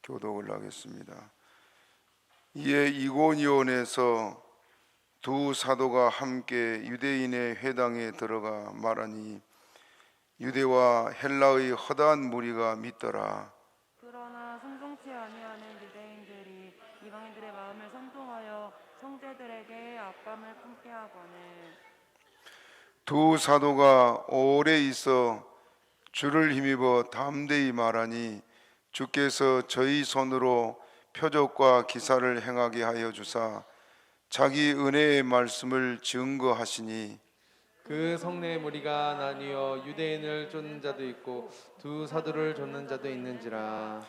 교독을 하겠습니다. 이에 이고니온에서 두 사도가 함께 유대인의 회당에 들어가 말하니 유대와 헬라의 허다한 무리가 믿더라. 그러나 순종치 아니하는 유대인들이 이방인들의 마음을 선동하여 형제들에게 악감을 품게 하거늘 두 사도가 오래 있어 주를 힘입어 담대히 말하니 주께서 저희 손으로 표적과 기사를 행하게 하여 주사 자기 은혜의 말씀을 증거하시니 그 성내의 무리가 나뉘어 유대인을 쫓는 자도 있고 두 사도를 쫓는 자도 있는지라.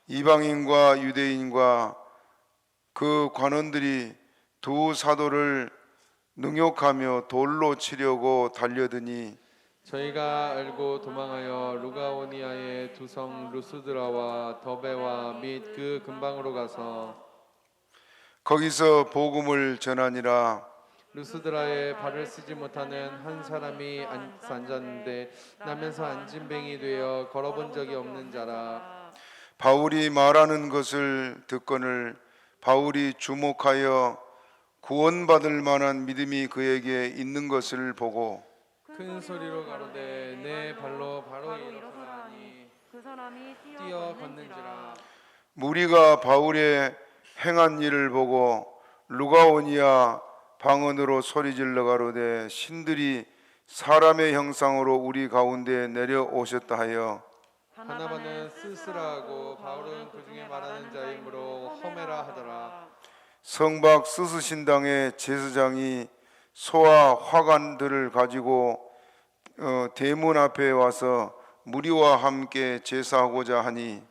이방인과 유대인과 그 관원들이 두 사도를 능욕하며 돌로 치려고 달려드니 저희가 알고 도망하여 루가오니아의 두 성 루스드라와 더베와 및 그 근방으로 가서 거기서 복음을 전하니라. 루스드라에 발을 쓰지 못하는 한 사람이 앉았는데 나면서 안진뱅이 되어 걸어본 적이 없는 자라. 바울이 말하는 것을 듣거늘 바울이 주목하여 구원받을 만한 믿음이 그에게 있는 것을 보고 큰 소리로 가로되 내 발로 바로 일어서라니 그 사람이 뛰어 걷는지라. 무리가 바울의 행한 일을 보고 루가오니아 방언으로 소리질러 가로되 신들이 사람의 형상으로 우리 가운데 내려오셨다 하여 바나바는 스스라하고 바울은 그 중에 말하는 자이므로 허메라 하더라. 성박 스스신당의 제사장이 소와 화관들을 가지고 대문 앞에 와서 무리와 함께 제사하고자 하니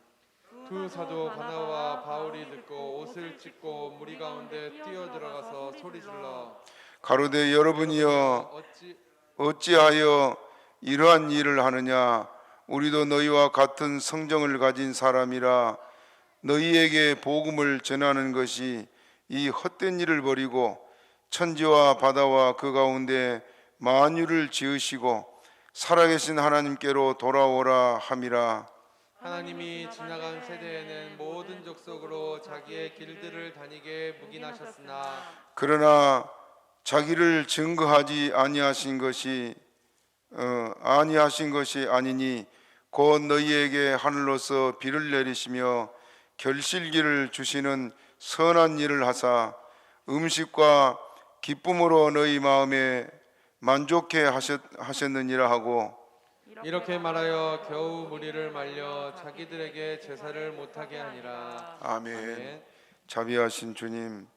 두 사도 바나바와 바울이 듣고 옷을 찢고 무리 가운데 뛰어들어가서 소리질러 가로되 여러분이여 어찌 어찌하여 이러한 일을 하느냐 우리도 너희와 같은 성정을 가진 사람이라 너희에게 복음을 전하는 것이 이 헛된 일을 버리고 천지와 바다와 그 가운데 만유를 지으시고 살아계신 하나님께로 돌아오라 함이라. 하나님이 지나간 세대에는 모든 족속으로 자기의 길들을 다니게 묵인하셨으나 그러나 자기를 증거하지 아니하신 것이 아니니 곧 너희에게 하늘로서 비를 내리시며 결실기를 주시는 선한 일을 하사 음식과 기쁨으로 너희 마음에 만족해 하셨느니라 하고 이렇게 말하여 겨우 무리를 말려 자기들에게 제사를 못하게 하니라. 아멘. 자비하신 주님,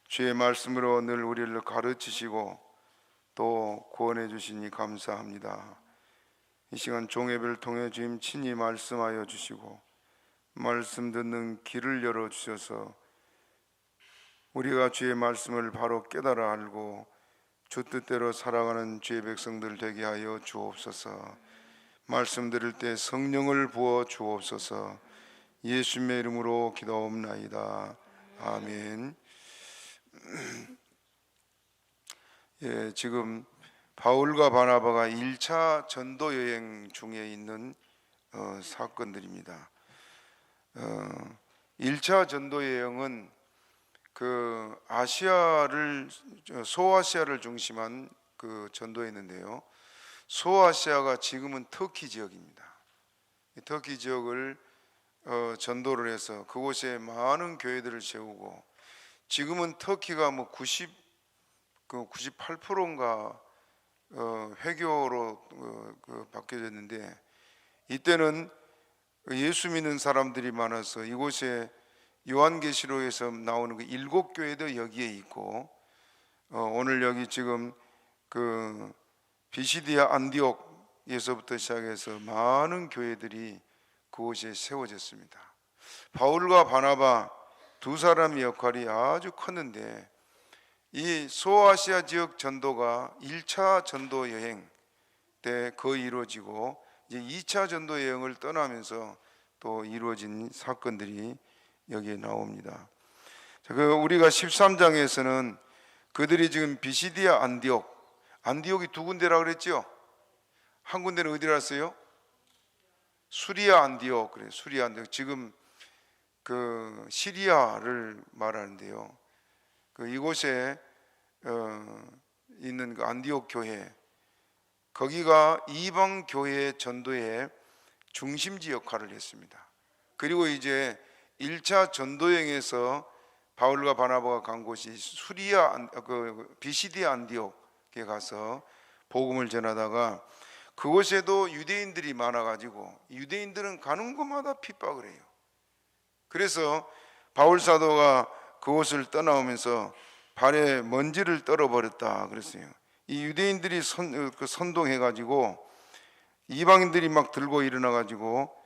주의 말씀으로 늘 우리를 가르치시고 또 구원해 주시니 감사합니다. 이 시간 종예배를 통해 주님 친히 말씀하여 주시고 말씀 듣는 길을 열어 주셔서 우리가 주의 말씀을 바로 깨달아 알고 주 뜻대로 살아가는 주의 백성들 되게 하여 주옵소서. 말씀 들을 때 성령을 부어 주옵소서. 예수님의 이름으로 기도옵나이다. 아멘. 예, 지금 바울과 바나바가 1차 전도 여행 중에 있는 사건들입니다. 1차 전도 여행은 그 소아시아를 중심한 그 전도였는데요. 소아시아가 지금은 터키 지역입니다. 터키 지역을 전도를 해서 그곳에 많은 교회들을 세우고 지금은 터키가 뭐 98%인가 회교로 바뀌어졌는데 이때는 예수 믿는 사람들이 많아서 이곳에 요한계시록에서 나오는 그 7교회도 여기에 있고 오늘 여기 지금 그 비시디아 안디옥에서부터 시작해서 많은 교회들이 그곳에 세워졌습니다. 바울과 바나바 두 사람의 역할이 아주 컸는데 이 소아시아 지역 전도가 1차 전도 여행 때 거의 이루어지고 이제 2차 전도 여행을 떠나면서 또 이루어진 사건들이 여기에 나옵니다. 우리가 13장에서는 그들이 지금 비시디아 안디옥이 두 군데라 그랬죠? 한 군데는 어디라 했어요? 수리아 안디옥, 그래 수리아 안디옥, 지금 그 시리아를 말하는데요. 그 이곳에 있는 그 안디옥 교회, 거기가 이방 교회 전도의 중심지 역할을 했습니다. 그리고 이제 1차 전도여행에서 바울과 바나바가 간 곳이 비시디아 안디옥에 가서 복음을 전하다가, 그곳에도 유대인들이 많아가지고 유대인들은 가는 곳마다 핍박을 해요. 그래서 바울 사도가 그곳을 떠나오면서 발에 먼지를 떨어버렸다 그랬어요. 이 유대인들이 선동해가지고 이방인들이 막 들고 일어나가지고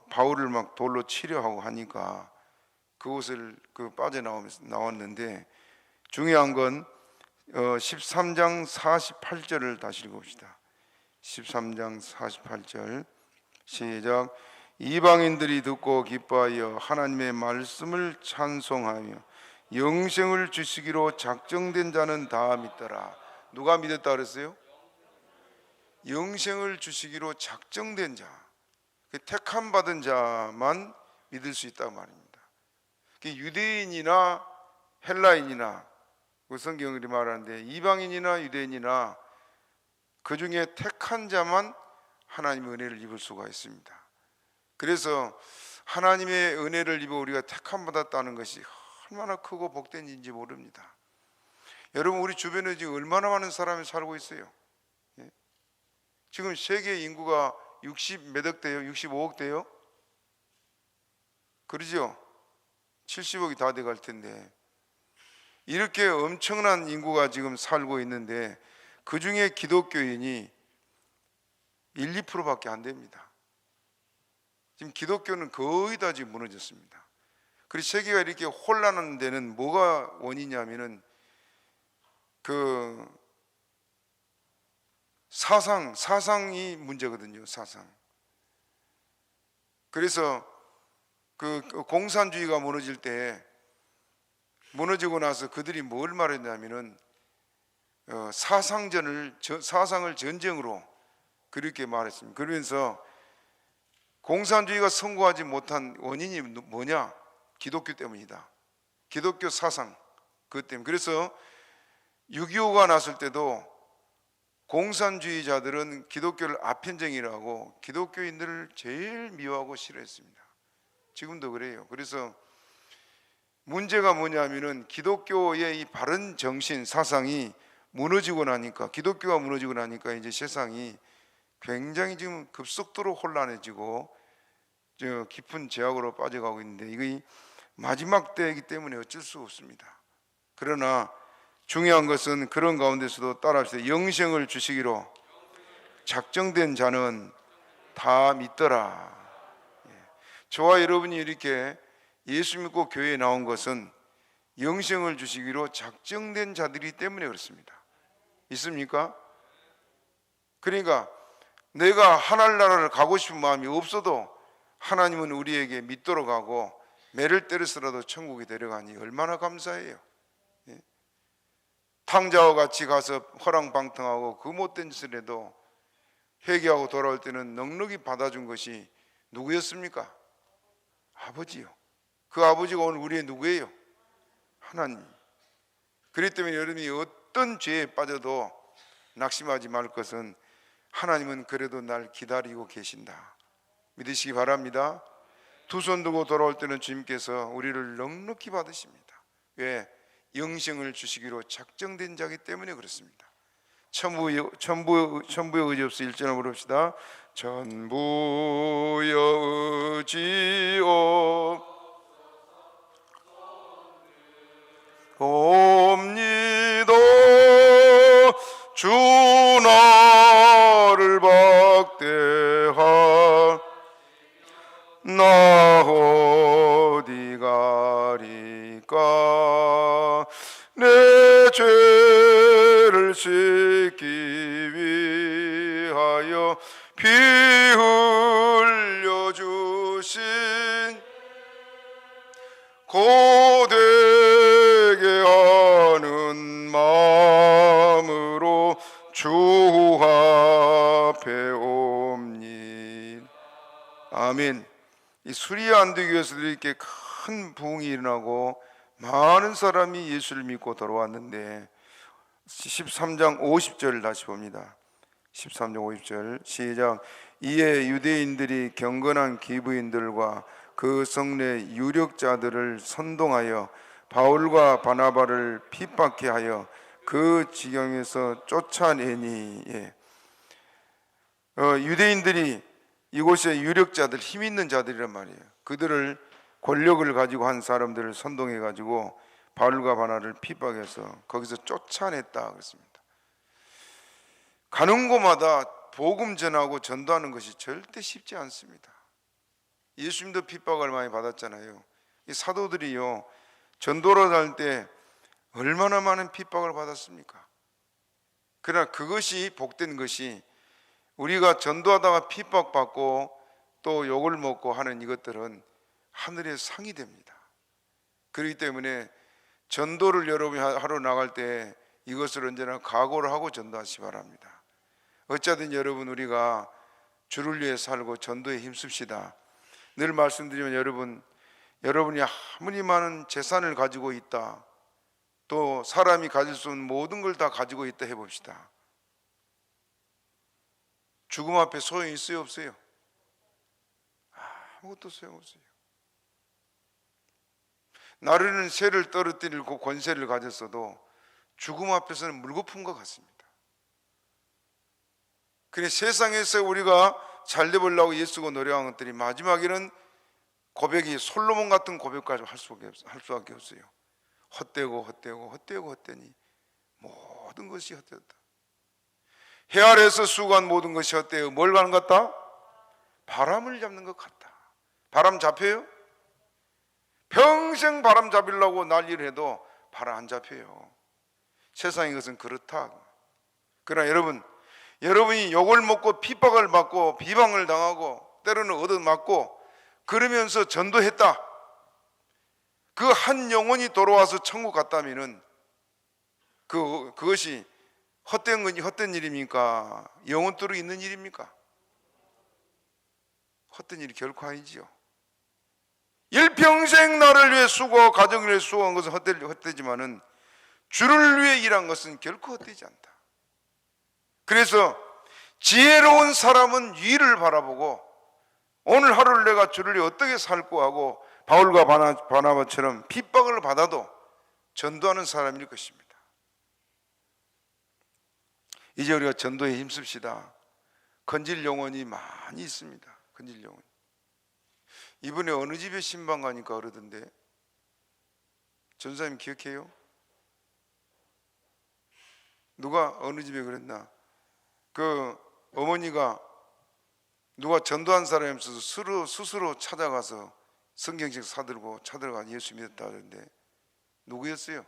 바울을 막 돌로 치려 하고 하니까 그곳을 빠져나왔는데, 중요한 건 13장 48절을 다시 읽어봅시다. 13장 48절 시작. 이방인들이 듣고 기뻐하여 하나님의 말씀을 찬송하며 영생을 주시기로 작정된 자는 다 믿더라. 누가 믿었다 그랬어요? 영생을 주시기로 작정된 자, 택함 받은 자만 믿을 수 있다고 말입니다. 유대인이나 헬라인이나, 그 성경이 말하는데 이방인이나 유대인이나 그 중에 택한 자만 하나님의 은혜를 입을 수가 있습니다. 그래서 하나님의 은혜를 입어 우리가 택함 받았다는 것이 얼마나 크고 복된 일인지 모릅니다. 여러분, 우리 주변에 지금 얼마나 많은 사람이 살고 있어요. 지금 세계 인구가 60 몇 억 대요? 65억 대요? 그러죠? 70억이 다 돼갈 텐데, 이렇게 엄청난 인구가 지금 살고 있는데 그 중에 기독교인이 1, 2%밖에 안 됩니다. 지금 기독교는 거의 다 지금 무너졌습니다. 그리고 세계가 이렇게 혼란한 데는 뭐가 원인이냐면은 그 사상이 문제거든요. 사상. 그래서 그 공산주의가 무너질 때, 무너지고 나서 그들이 뭘 말했냐면은 사상을 전쟁으로 그렇게 말했습니다. 그러면서 공산주의가 성공하지 못한 원인이 뭐냐? 기독교 때문이다. 기독교 사상, 그것 때문에. 그래서 6.25가 났을 때도 공산주의자들은 기독교를 아편정이라고 기독교인들을 제일 미워하고 싫어했습니다. 지금도 그래요. 그래서 문제가 뭐냐면은 기독교의 이 바른 정신, 사상이 무너지고 나니까, 기독교가 무너지고 나니까 이제 세상이 굉장히 지금 급속도로 혼란해지고 깊은 죄악으로 빠져가고 있는데, 이게 마지막 때이기 때문에 어쩔 수 없습니다. 그러나 중요한 것은 그런 가운데서도 따라합시다. 영생을 주시기로 작정된 자는 다 믿더라. 저와 여러분이 이렇게 예수 믿고 교회에 나온 것은 영생을 주시기로 작정된 자들이 때문에 그렇습니다. 있습니까? 그러니까 내가 하늘나라를 가고 싶은 마음이 없어도 하나님은 우리에게 믿도록 하고 매를 때려서라도 천국에 데려가니 얼마나 감사해요. 탕자와 같이 가서 허랑방탕하고 그 못된 짓을 해도 회개하고 돌아올 때는 넉넉히 받아준 것이 누구였습니까? 아버지요. 그 아버지가 오늘 우리의 누구예요? 하나님. 그렇기 때문에 여러분이 어떤 죄에 빠져도 낙심하지 말 것은, 하나님은 그래도 날 기다리고 계신다. 믿으시기 바랍니다. 두 손 들고 돌아올 때는 주님께서 우리를 넉넉히 받으십니다. 왜? 영생을 주시기로 작정된 자기 때문에 그렇습니다. 천부의 의지 없어 1절을 부릅시다. 천부의 의지요 옵니다. 주 나를 박대하 나 어디 가리까. 내 죄를 씻기 위하여 피 흘려 주신 고되게 하는 마음으로 주 앞에 옵니다. 아멘. 이 수리아 안디교에서도 이렇게 큰 부흥이 일어나고 많은 사람이 예수를 믿고 돌아왔는데 13장 50절 다시 봅니다. 13장 50절 시작. 이에 유대인들이 경건한 기부인들과 그 성내 유력자들을 선동하여 바울과 바나바를 핍박해 하여 그 지경에서 쫓아내니. 예. 유대인들이 이곳의 유력자들, 힘 있는 자들이란 말이에요. 그들을 권력을 가지고 한 사람들을 선동해 가지고 바울과 바나를 핍박해서 거기서 쫓아냈다 그랬습니다. 가는 곳마다 복음 전하고 전도하는 것이 절대 쉽지 않습니다. 예수님도 핍박을 많이 받았잖아요. 이 사도들이요, 전도를 할 때 얼마나 많은 핍박을 받았습니까? 그러나 그것이 복된 것이, 우리가 전도하다가 핍박받고 또 욕을 먹고 하는 이것들은 하늘의 상이 됩니다. 그렇기 때문에 전도를 여러분이 하러 나갈 때 이것을 언제나 각오를 하고 전도하시기 바랍니다. 어쨌든 여러분, 우리가 주를 위해 살고 전도에 힘씁시다. 늘 말씀드리면 여러분이 아무리 많은 재산을 가지고 있다, 또 사람이 가질 수 있는 모든 걸 다 가지고 있다 해봅시다. 죽음 앞에 소용이 있어요, 없어요? 아무것도 소용없어요. 나르는 새를 떨어뜨리고 권세를 가졌어도 죽음 앞에서는 물거품과 같습니다. 그래, 세상에서 우리가 잘 되보려고 예수고 노력한 것들이 마지막에는 고백이 솔로몬 같은 고백까지 할 수밖에 없어요. 헛되니 모든 것이 헛되었다. 해 아래에서 수고한 모든 것이 헛되어 뭘 가는 것 같다? 바람을 잡는 것 같다. 바람 잡혀요? 평생 바람 잡으려고 난리를 해도 바람 안 잡혀요. 세상의 것은 그렇다. 그러나 여러분이 욕을 먹고 핍박을 받고 비방을 당하고 때로는 얻어맞고 그러면서 전도했다. 그 한 영혼이 돌아와서 천국 갔다면은 그것이 헛된 일입니까? 영혼들이 있는 일입니까? 헛된 일이 결코 아니지요. 일평생 나를 위해 수고하고 가정을 위해 수고한 것은 헛되지만은 주를 위해 일한 것은 결코 헛되지 않다. 그래서 지혜로운 사람은 위를 바라보고 오늘 하루를 내가 주를 위해 어떻게 살고 하고 바울과 바나바처럼 핍박을 받아도 전도하는 사람일 것입니다. 이제 우리가 전도에 힘씁시다. 건질 영혼이 많이 있습니다. 건질 영혼. 이번에 어느 집에 신방 가니까 그러던데, 전사님 기억해요? 누가 어느 집에 그랬나? 그 어머니가 누가 전도한 사람이 없어서 스스로 찾아가서 성경책 사들고 찾아가 예수 믿었다 하던데, 누구였어요?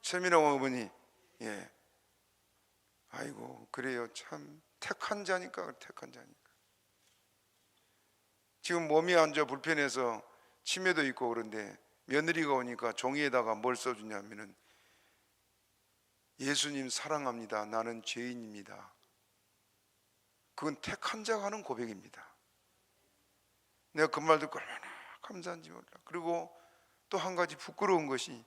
최민호 어머니. 예. 아이고, 그래요. 참 택한 자니까. 지금 몸이 안 좋아 불편해서 치매도 있고 그런데 며느리가 오니까 종이에다가 뭘 써주냐면은 예수님 사랑합니다. 나는 죄인입니다. 그건 택한 자가 하는 고백입니다. 내가 그 말 듣고 얼마나 감사한지 몰라. 그리고 또 한 가지 부끄러운 것이,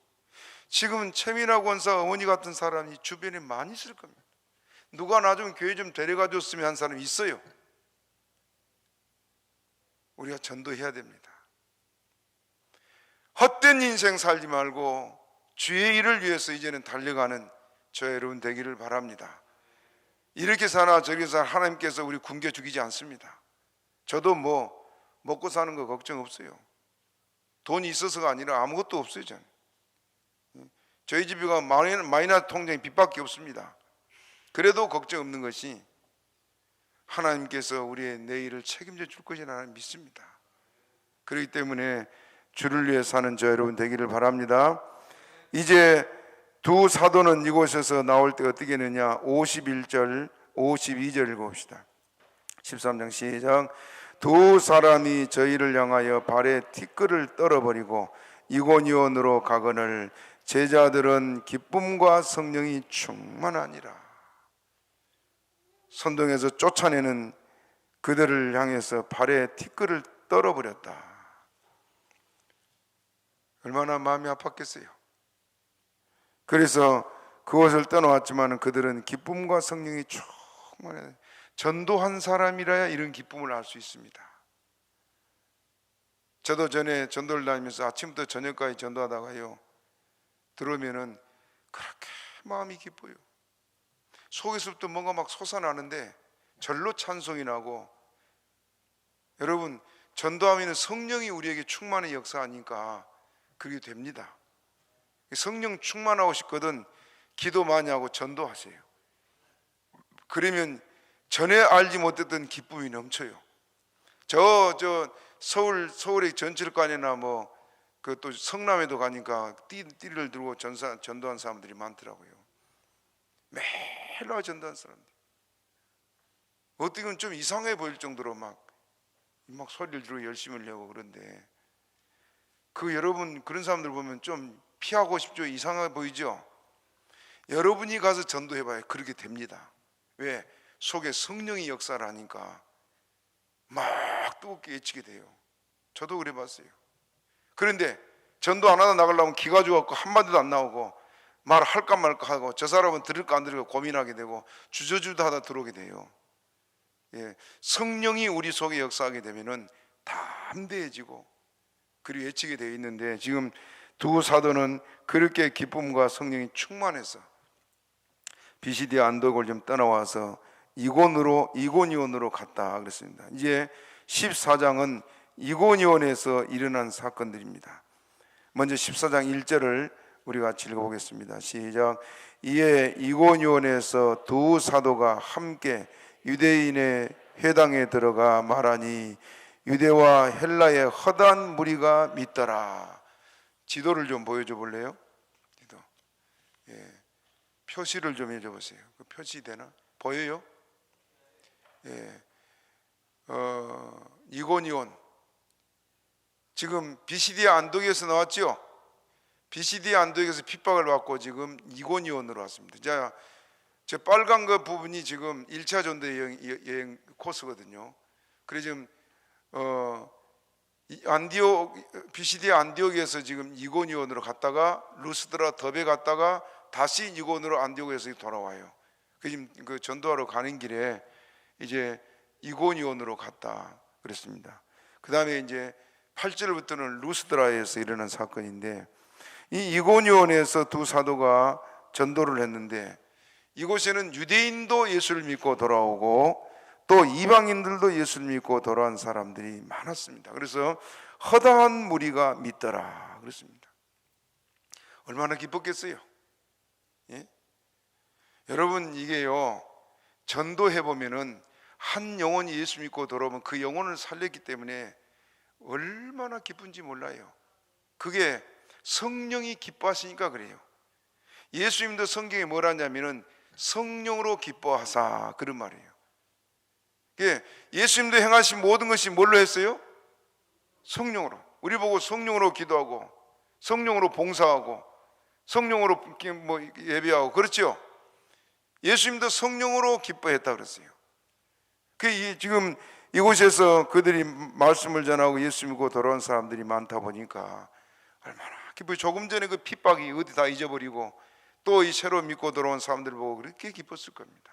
지금은 최민아 권사 어머니 같은 사람이 주변에 많이 있을 겁니다. 누가 나 좀 교회 좀 데려가 줬으면 한 사람이 있어요. 우리가 전도해야 됩니다. 헛된 인생 살지 말고 주의 일을 위해서 이제는 달려가는 저 여러분 되기를 바랍니다. 이렇게 사나 저렇게 사나 하나님께서 우리 굶겨 죽이지 않습니다. 저도 뭐 먹고 사는 거 걱정 없어요. 돈이 있어서가 아니라 아무것도 없어요. 저는. 저희 집이가 마이너스 통장에 빚밖에 없습니다. 그래도 걱정 없는 것이 하나님께서 우리의 내일을 책임져 줄 것이라 믿습니다. 그렇기 때문에 주를 위해 사는 저 여러분 되기를 바랍니다. 이제 두 사도는 이곳에서 나올 때 어떻게 했느냐? 51절 52절 읽어봅시다. 13장 시작. 두 사람이 저희를 향하여 발에 티끌을 떨어버리고 이고니온으로 가거늘 제자들은 기쁨과 성령이 충만하니라. 선동에서 쫓아내는 그들을 향해서 발에 티끌을 떨어버렸다. 얼마나 마음이 아팠겠어요. 그래서 그것을 떠나왔지만 그들은 기쁨과 성령이 충만해 전도한 사람이라야 이런 기쁨을 알 수 있습니다. 저도 전에 전도를 다니면서 아침부터 저녁까지 전도하다가요, 들어오면은 그렇게 마음이 기뻐요. 속에서부터 뭔가 막 솟아나는데 절로 찬송이 나고, 여러분 전도하면 성령이 우리에게 충만의 역사하니까 그게 됩니다. 성령 충만하고 싶거든 기도 많이 하고 전도하세요. 그러면 전에 알지 못했던 기쁨이 넘쳐요. 저 서울의 전철관이나 뭐 그 또 성남에도 가니까 띠를 들고 전도한 사람들이 많더라고요. 매일 와 전도한 사람들. 어떻게 보면 좀 이상해 보일 정도로 막 소리를 지르고 열심히 하려고 그런데, 그 여러분 그런 사람들 보면 좀 피하고 싶죠? 이상해 보이죠? 여러분이 가서 전도해봐요. 그렇게 됩니다. 왜? 속에 성령이 역사를 하니까 막 뜨겁게 외치게 돼요. 저도 그래 봤어요. 그런데 전도 안 하다 나가려면 기가 죽었고 한마디도 안 나오고 말할까 말까 하고, 저 사람은 들을까 안 들을까 고민하게 되고 주저주저 하다 들어오게 돼요. 예, 성령이 우리 속에 역사하게 되면은 담대해지고 그리 외치게 되어 있는데, 지금 두 사도는 그렇게 기쁨과 성령이 충만해서 비시디아 안독을 좀 떠나와서 이고니온으로 갔다 그랬습니다. 이제 14장은 이고니온에서 일어난 사건들입니다. 먼저 14장 1절을 우리가 같이 읽어보겠습니다. 시작. 이에 이고니온에서 두 사도가 함께 유대인의 회당에 들어가 말하니 유대와 헬라의 허다한 무리가 믿더라. 지도를 좀 보여줘 볼래요? 지도. 예. 표시를 좀 해줘 보세요. 그 표시되나? 보여요? 예. 이고니온. 지금 비시디아 안독에서 나왔죠? 비시디아 안독에서 핍박을 받고 지금 이고니온으로 왔습니다. 자, 저 빨간 그 부분이 지금 1차 전도 여행 코스거든요. 그래서 지금 비시디아 안디옥에서 지금 이고니온으로 갔다가 루스드라 더베 갔다가 다시 이고니온으로 안디옥에서 돌아와요. 그 지금 그 전도하러 가는 길에 이제 이고니온으로 갔다 그랬습니다. 그 다음에 이제 8절부터는 루스드라에서 일어난 사건인데, 이 이고니온에서 두 사도가 전도를 했는데, 이곳에는 유대인도 예수를 믿고 돌아오고 또 이방인들도 예수를 믿고 돌아온 사람들이 많았습니다. 그래서 허다한 무리가 믿더라 그랬습니다. 얼마나 기뻤겠어요? 예? 여러분 이게요, 전도해 보면은 한 영혼이 예수 믿고 돌아오면 그 영혼을 살렸기 때문에 얼마나 기쁜지 몰라요. 그게 성령이 기뻐하시니까 그래요. 예수님도 성경에 뭐라 하냐면은 성령으로 기뻐하사 그런 말이에요. 예수님도 행하신 모든 것이 뭘로 했어요? 성령으로. 우리 보고 성령으로 기도하고 성령으로 봉사하고 성령으로 뭐 예배하고 그렇죠? 예수님도 성령으로 기뻐했다 그랬어요. 지금 이곳에서 그들이 말씀을 전하고 예수 믿고 돌아온 사람들이 많다 보니까 얼마나 기뻐요. 조금 전에 그 핍박이 어디 다 잊어버리고 또 이 새로 믿고 돌아온 사람들 보고 그렇게 기뻤을 겁니다.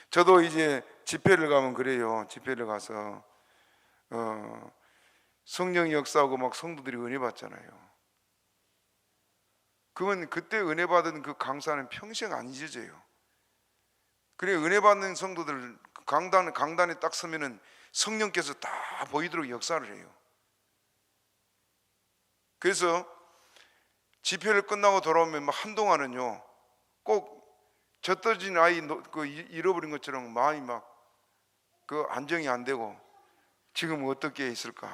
저도 이제 집회를 가면 그래요. 집회를 가서 성령이 역사하고 막 성도들이 은혜 받잖아요. 그러면 그때 은혜 받은 그 강사는 평생 안 잊어져요. 그래, 은혜 받는 성도들 강단에 딱 서면은 성령께서 다 보이도록 역사를 해요. 그래서 집회를 끝나고 돌아오면 막 한동안은요, 꼭 젖떠진 아이 잃어버린 것처럼 마음이 막 그 안정이 안 되고 지금 어떻게 있을까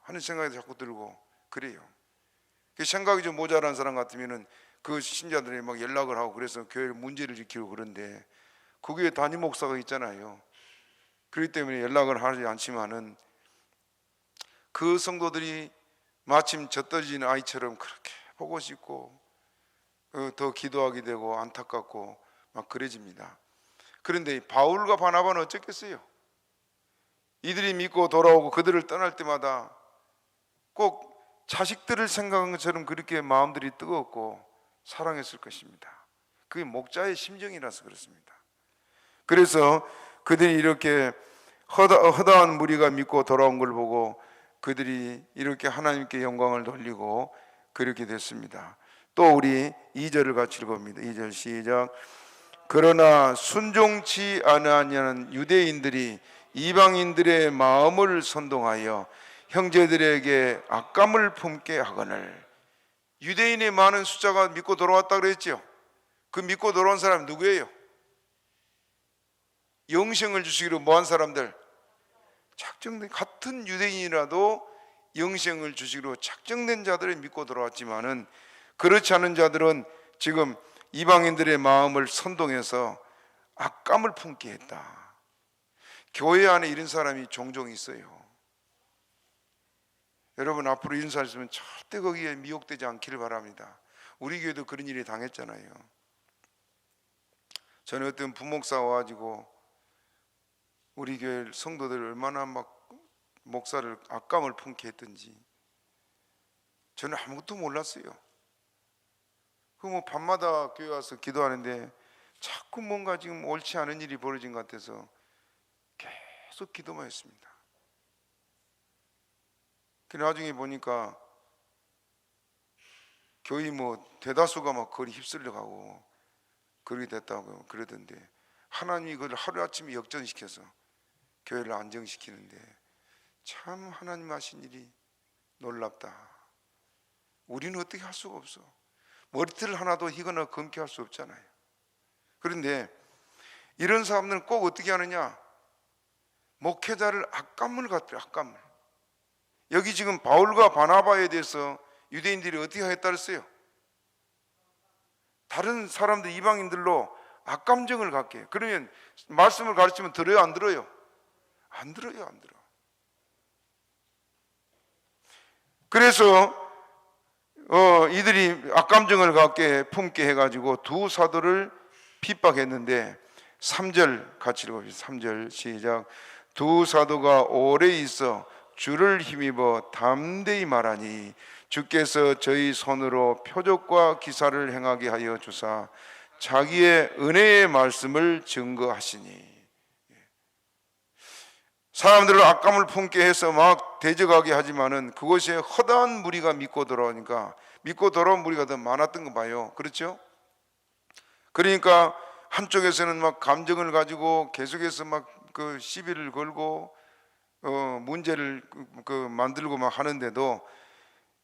하는 생각이 자꾸 들고 그래요. 그 생각이 좀 모자란 사람 같으면은 그 신자들이 막 연락을 하고 그래서 교회 문제를 지키고 그런데 그 교회 담임 목사가 있잖아요. 그렇기 때문에 연락을 하지 않지만은 그 성도들이 마침 젖떠진 아이처럼 그렇게 보고 싶고 더 기도하게 되고 안타깝고 막 그래집니다. 그런데 바울과 바나바는 어쩌겠어요? 이들이 믿고 돌아오고 그들을 떠날 때마다 꼭 자식들을 생각한 것처럼 그렇게 마음들이 뜨겁고 사랑했을 것입니다. 그게 목자의 심정이라서 그렇습니다. 그래서 그들이 이렇게 허다한 무리가 믿고 돌아온 걸 보고 그들이 이렇게 하나님께 영광을 돌리고 그렇게 됐습니다. 또 우리 2절을 같이 읽어봅니다. 2절 시작. 그러나 순종치 아니하는 유대인들이 이방인들의 마음을 선동하여 형제들에게 악감을 품게 하거늘. 유대인의 많은 숫자가 믿고 돌아왔다 그랬죠. 그 믿고 돌아온 사람이 누구예요? 영생을 주시기로 뭐한 사람들? 작정된, 같은 유대인이라도 영생을 주시기로 작정된 자들이 믿고 돌아왔지만은 그렇지 않은 자들은 지금 이방인들의 마음을 선동해서 악감을 품게 했다. 교회 안에 이런 사람이 종종 있어요. 여러분 앞으로 이런 사람 있으면 절대 거기에 미혹되지 않기를 바랍니다. 우리 교회도 그런 일이 당했잖아요. 전에 어떤 부목사 와가지고 우리 교회 성도들 얼마나 막 목사를 악감을 품게 했던지 저는 아무것도 몰랐어요. 그 뭐 밤마다 교회 와서 기도하는데 자꾸 뭔가 지금 옳지 않은 일이 벌어진 것 같아서 계속 기도만 했습니다. 그 나중에 보니까 교회 뭐 대다수가 막 거리 휩쓸려 가고 그렇게 됐다고 그러던데 하나님이 그걸 하루아침에 역전시켜서 교회를 안정시키는데 참 하나님 하신 일이 놀랍다. 우리는 어떻게 할 수가 없어. 머리털 하나도 희거나 검게 할 수 없잖아요. 그런데 이런 사람들은 꼭 어떻게 하느냐, 목회자를 악감을 갖더라. 악감을. 여기 지금 바울과 바나바에 대해서 유대인들이 어떻게 하겠다 그랬어요? 다른 사람들 이방인들로 악감정을 갖게 해요. 그러면 말씀을 가르치면 들어요 안 들어요? 안 들어요. 안 들어. 그래서 이들이 악감정을 갖게 품게 해가지고 두 사도를 핍박했는데 3절 같이 읽어봅시다. 3절 시작. 두 사도가 오래 있어 주를 힘입어 담대히 말하니 주께서 저희 손으로 표적과 기사를 행하게 하여 주사 자기의 은혜의 말씀을 증거하시니. 사람들을 악감을 품게 해서 막 대적하게 하지만은 그것에 허다한 무리가 믿고 돌아오니까 믿고 돌아온 무리가 더 많았던 거 봐요. 그렇죠? 그러니까 한쪽에서는 막 감정을 가지고 계속해서 막 그 시비를 걸고 문제를 만들고 막 하는데도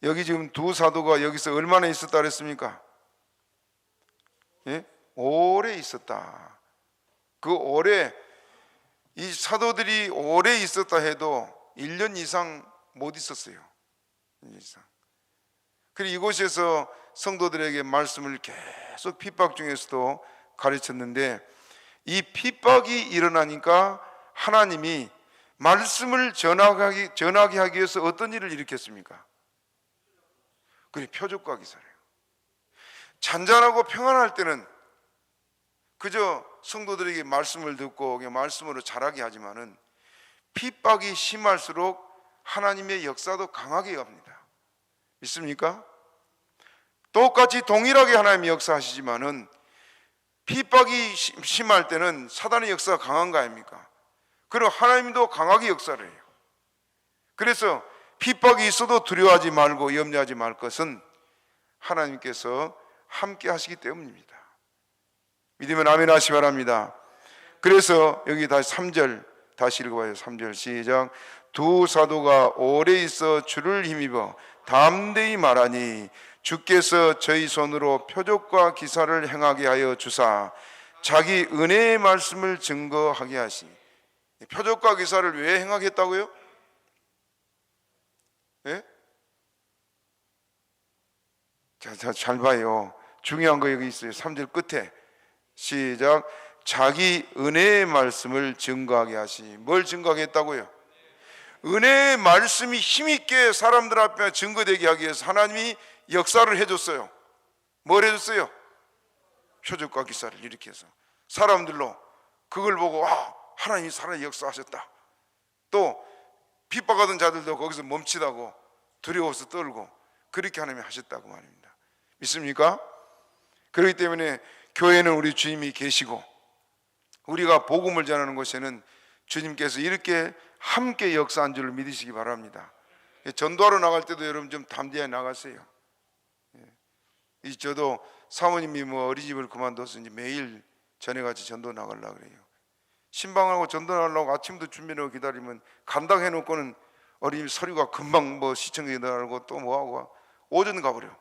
여기 지금 두 사도가 여기서 얼마나 있었다 그랬습니까? 예? 오래 있었다. 그 오래, 이 사도들이 오래 있었다 해도 1년 이상 못 있었어요. 1년 이상. 그리고 이곳에서 성도들에게 말씀을 계속 핍박 중에서도 가르쳤는데 이 핍박이 일어나니까 하나님이 말씀을 전하게 하기 위해서 어떤 일을 일으켰습니까? 그게 표적과 기사래요. 잔잔하고 평안할 때는 그저 성도들에게 말씀을 듣고 말씀으로 자라게 하지만은 핍박이 심할수록 하나님의 역사도 강하게 합니다. 믿습니까? 똑같이 동일하게 하나님이 역사하시지만은 핍박이 심할 때는 사단의 역사가 강한 거 아닙니까? 그리고 하나님도 강하게 역사를 해요. 그래서 핍박이 있어도 두려워하지 말고 염려하지 말 것은 하나님께서 함께 하시기 때문입니다. 믿으면 아멘 하시 바랍니다. 그래서 여기 다시 3절 다시 읽어봐요. 3절 시작. 두 사도가 오래 있어 주를 힘입어 담대히 말하니 주께서 저희 손으로 표적과 기사를 행하게 하여 주사 자기 은혜의 말씀을 증거하게 하시니. 표적과 기사를 왜 행하겠다고요? 예? 자, 잘 봐요. 중요한 거 여기 있어요. 3절 끝에 시작. 자기 은혜의 말씀을 증거하게 하시니. 뭘 증거하겠다고요? 은혜의 말씀이 힘있게 사람들 앞에 증거되게 하기 위해서 하나님이 역사를 해줬어요. 뭘 해줬어요? 표적과 기사를 일으켜서 사람들로 그걸 보고 하나님이 살아 역사하셨다. 또 핍박하던 자들도 거기서 멈칫하고 두려워서 떨고 그렇게 하나님이 하셨다고 말입니다. 믿습니까? 그렇기 때문에 교회는 우리 주님이 계시고 우리가 복음을 전하는 곳에는 주님께서 이렇게 함께 역사한 줄을 믿으시기 바랍니다. 전도하러 나갈 때도 여러분 좀 담대하게 나가세요. 저도 사모님이 어린이집을 그만둬서 이제 매일 전에같이 전도 나가려고 그래요. 신방하고 전도 나가려고 아침부터 준비하고 기다리면 간다고 해놓고는 어린이집 서류가 금방 시청에 나가고 또 뭐하고 오전 가버려.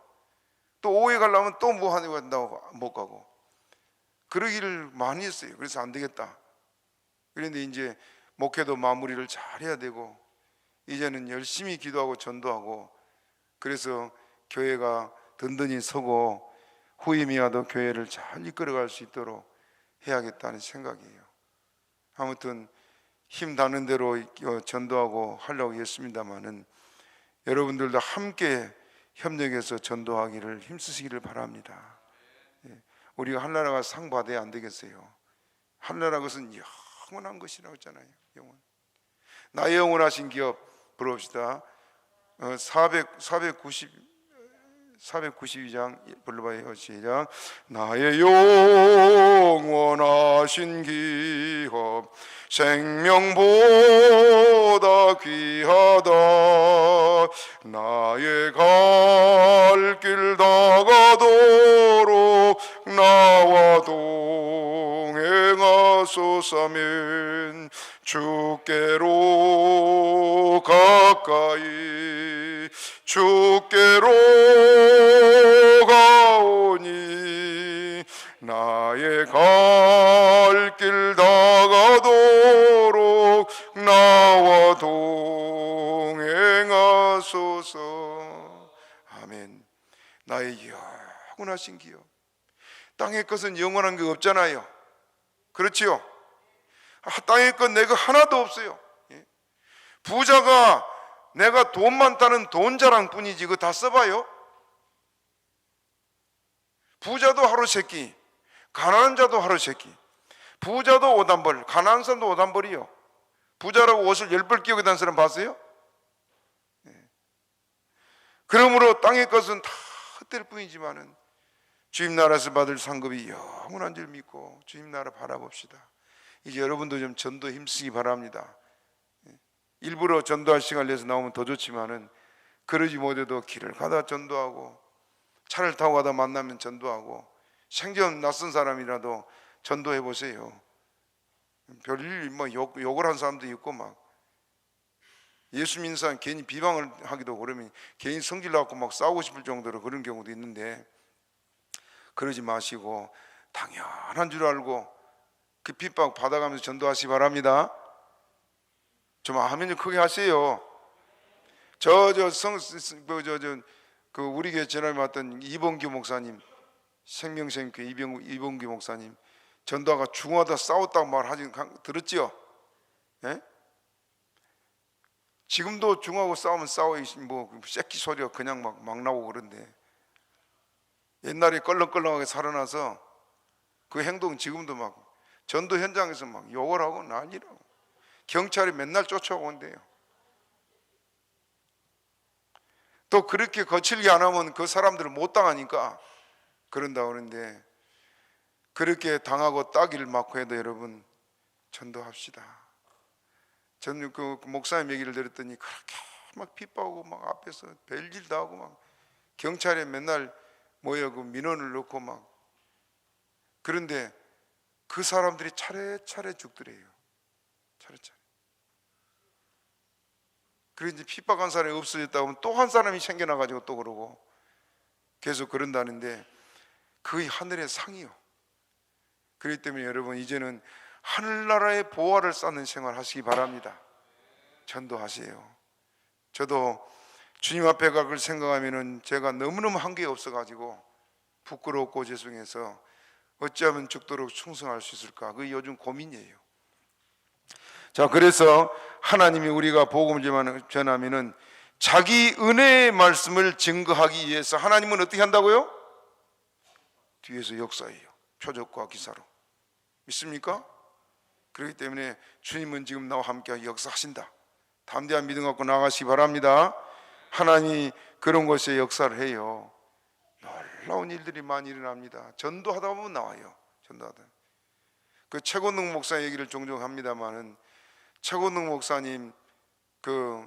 또 오후에 가려면 또 뭐 하는 거 한다고 못 가고 그러기를 많이 했어요. 그래서 안 되겠다. 그런데 이제 목회도 마무리를 잘 해야 되고 이제는 열심히 기도하고 전도하고 그래서 교회가 든든히 서고 후임이 와도 교회를 잘 이끌어갈 수 있도록 해야겠다는 생각이에요. 아무튼 힘 닿는 대로 전도하고 하려고 했습니다마는 여러분들도 함께 협력해서 전도하기를 힘쓰시기를 바랍니다. 우리가 한나라가 상 받아야 안 되겠어요. 한나라 것은 영원한 것이라고 했잖아요. 영원. 나의 영원하신 기업 부릅시다. 492장 불러봐요. 시작. 나의 영원하신 기업 생명보다 귀하다. 나의 갈 길 다가도록 나와 동행하소서면 주께로 가까이 주께로 가오니 나의 갈 길 다가도록 나와 동행하소서. 아멘. 나의 영원하신 기업. 땅의 것은 영원한 게 없잖아요. 그렇지요? 땅의 것 내가 하나도 없어요. 부자가 내가 돈 많다는 돈 자랑 뿐이지 그거 다 써봐요. 부자도 하루 세끼, 가난한 자도 하루 세끼. 부자도 오단벌, 가난한 사람도 오단벌이요. 부자라고 옷을 10벌 끼고 다니는 사람 봤어요? 그러므로 땅의 것은 다 헛될 뿐이지만은 주님 나라에서 받을 상급이 영원한 줄 믿고 주님 나라 바라봅시다. 이제 여러분도 좀 전도 힘쓰기 바랍니다. 일부러 전도할 시간을 내서 나오면 더 좋지만은 그러지 못해도 길을 가다 전도하고 차를 타고 가다 만나면 전도하고 생전 낯선 사람이라도 전도해 보세요. 별일 욕을 한 사람도 있고 막 예수 믿는 사람 괜히 비방을 하기도 그러면 괜히 성질 나고 막 싸우고 싶을 정도로 그런 경우도 있는데 그러지 마시고 당연한 줄 알고 그 핍박 받아가면서 전도하시기 바랍니다. 좀 아멘 좀 크게 하세요. 우리 교회 전에 왔던 이봉규 목사님, 생명생교회 이봉규 목사님 전도하가 중하다 싸웠다고 말하지 들었지요? 예? 지금도 중하고 싸우면 싸워 새끼 소리가 그냥 막 나오고 그런데 옛날에 껄렁껄렁하게 살아나서 그 행동 지금도 막 전도 현장에서 막 욕을 하고 난리라고 경찰이 맨날 쫓아오는데요. 또 그렇게 거칠게 안 하면 그 사람들을 못 당하니까 그런다 그러는데 그렇게 당하고 따기를 맞고 해도 여러분 전도합시다. 저는 그 목사님 얘기를 들었더니 그렇게 막 핍박하고 막 앞에서 별일도 하고 막 경찰에 맨날 그 민원을 넣고 막 그런데 그 사람들이 차례차례 죽더래요. 차례차례. 그래서 이제 핍박한 사람이 없어졌다 하면 또 한 사람이 생겨나가지고 또 그러고 계속 그런다는데 그게 하늘의 상이요. 그렇기 때문에 여러분 이제는 하늘나라의 보화를 쌓는 생활 하시기 바랍니다. 전도하세요. 저도 주님 앞에 가길 생각하면은 제가 너무너무 한게 없어가지고 부끄럽고 죄송해서 어찌하면 죽도록 충성할 수 있을까? 그게 요즘 고민이에요. 자, 그래서 하나님이 우리가 복음을 전하면은 자기 은혜의 말씀을 증거하기 위해서 하나님은 어떻게 한다고요? 뒤에서 역사해요. 표적과 기사로. 믿습니까? 그렇기 때문에 주님은 지금 나와 함께 역사하신다. 담대한 믿음 갖고 나가시기 바랍니다. 하나님이 그런 곳에 역사를 해요. 놀라운 일들이 많이 일어납니다. 전도하다 보면 나와요. 전도하다. 그 최곤능 목사 얘기를 종종 합니다만은, 최곤능 목사님 그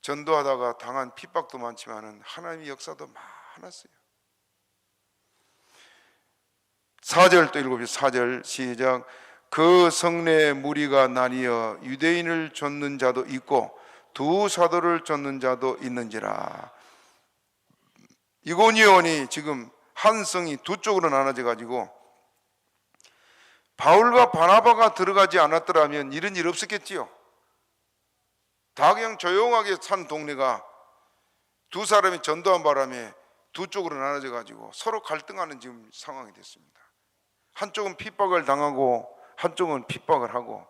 전도하다가 당한 핍박도 많지만은 하나님의 역사도 많았어요. 4절 또 읽어보세요. 4절 시작. 그 성내에 무리가 나뉘어 유대인을 쫓는 자도 있고 두 사도를 쫓는 자도 있는지라. 이고니온이 지금 한 성이 두 쪽으로 나눠져 가지고 바울과 바나바가 들어가지 않았더라면 이런 일 없었겠지요. 다 그냥 조용하게 산 동네가 두 사람이 전도한 바람에 두 쪽으로 나눠져 가지고 서로 갈등하는 지금 상황이 됐습니다. 한쪽은 핍박을 당하고 한쪽은 핍박을 하고,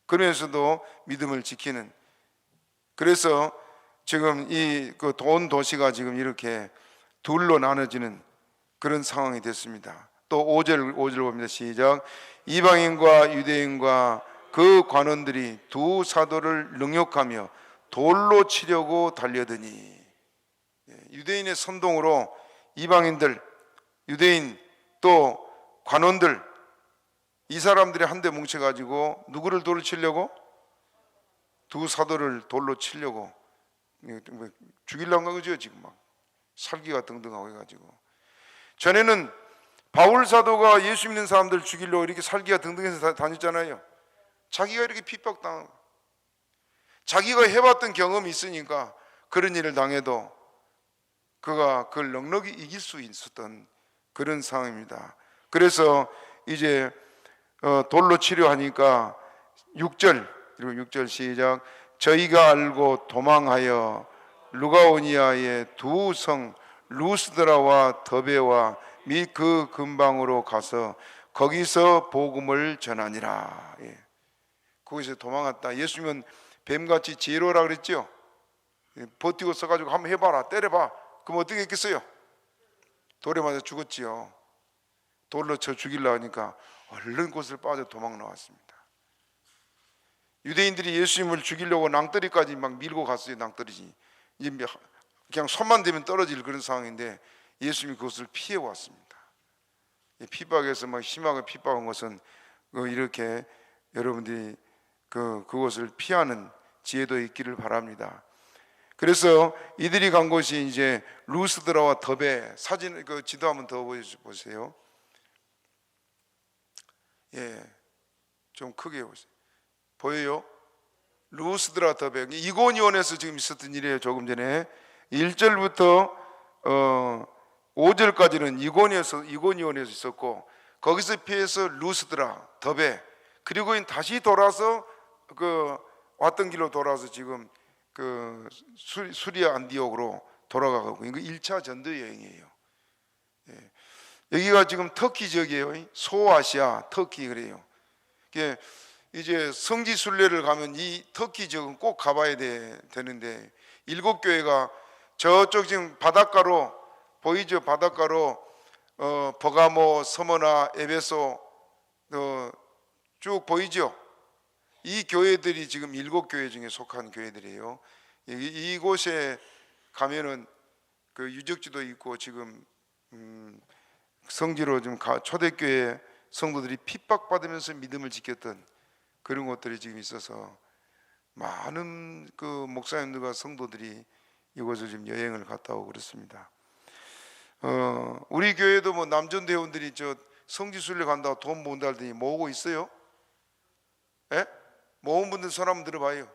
그러면서도 믿음을 지키는, 그래서 지금 이 그 돈 도시가 지금 이렇게 둘로 나눠지는 그런 상황이 됐습니다. 또 5절 봅니다. 시작. 이방인과 유대인과 그 관원들이 두 사도를 능욕하며 돌로 치려고 달려드니. 유대인의 선동으로 이방인들, 유대인 또 관원들, 이 사람들이 한데 뭉쳐가지고 누구를 돌로 치려고? 두 사도를 돌로 치려고 죽이려고 한 거죠. 지금 막 살기가 등등하고 해가지고, 전에는 바울 사도가 예수 믿는 사람들 죽이려고 이렇게 살기가 등등해서 다녔잖아요. 자기가 이렇게 핍박당하고 자기가 해봤던 경험이 있으니까 그런 일을 당해도 그가 그걸 넉넉히 이길 수 있었던 그런 상황입니다. 그래서 이제 돌로 치료하니까 6절, 그리고 6절 시작. 저희가 알고 도망하여 루가오니아의 두 성 루스드라와 더베와 및 그 근방으로 가서 거기서 복음을 전하니라. 거기서 도망갔다. 예수님은 뱀같이 지혜로우라 그랬죠. 버티고 써가지고 한번 해봐라, 때려봐. 그럼 어떻게 했겠어요? 돌에 맞아 죽었지요. 돌로 쳐 죽이려고 하니까 얼른 곳을 빠져 도망 나왔습니다. 유대인들이 예수님을 죽이려고 낭떠리까지 막 밀고 갔어요. 낭떠리지. 이제 그냥 손만 대면 떨어질 그런 상황인데 예수님이 그것을 피해 왔습니다. 핍박에서 막 심하게 핍박한 것은 이렇게 여러분들이 그것을 피하는 지혜도 있기를 바랍니다. 그래서 이들이 간 곳이 이제 루스드라와 더베. 사진 그 지도 한번 더 보세요. 좀 크게 보세요. 보여요? 루스드라 더베. 이고니온에서 지금 있었던 일이에요. 조금 전에 1절부터 5절까지는 이고니온에서 있었고, 거기서 피해서 루스드라 더베, 그리고 다시 돌아서 왔던 길로 돌아서 지금 수리아 안디옥으로 돌아가고, 이거 1차 전도 여행이에요. 여기가 지금 터키 지역이에요. 소아시아 터키 그래요. 이제 성지 순례를 가면 이 터키 지역은 꼭 가봐야 되는데, 7교회가 저쪽 지금 바닷가로 보이죠? 바닷가로 버가모, 서머나, 에베소 쭉 보이죠? 이 교회들이 지금 7교회 중에 속한 교회들이에요. 이곳에 가면은 그 유적지도 있고, 지금 성지로 좀 초대교회 성도들이 핍박받으면서 믿음을 지켰던 그런 것들이 지금 있어서 많은 그 목사님들과 성도들이 이곳을 지금 여행을 갔다 오고 그렇습니다. 우리 교회도 뭐 남전 회원들이 저 성지순례 간다고 돈 모은다 하더니 모으고 있어요? 예? 모은 분들 손 한번 들어봐요.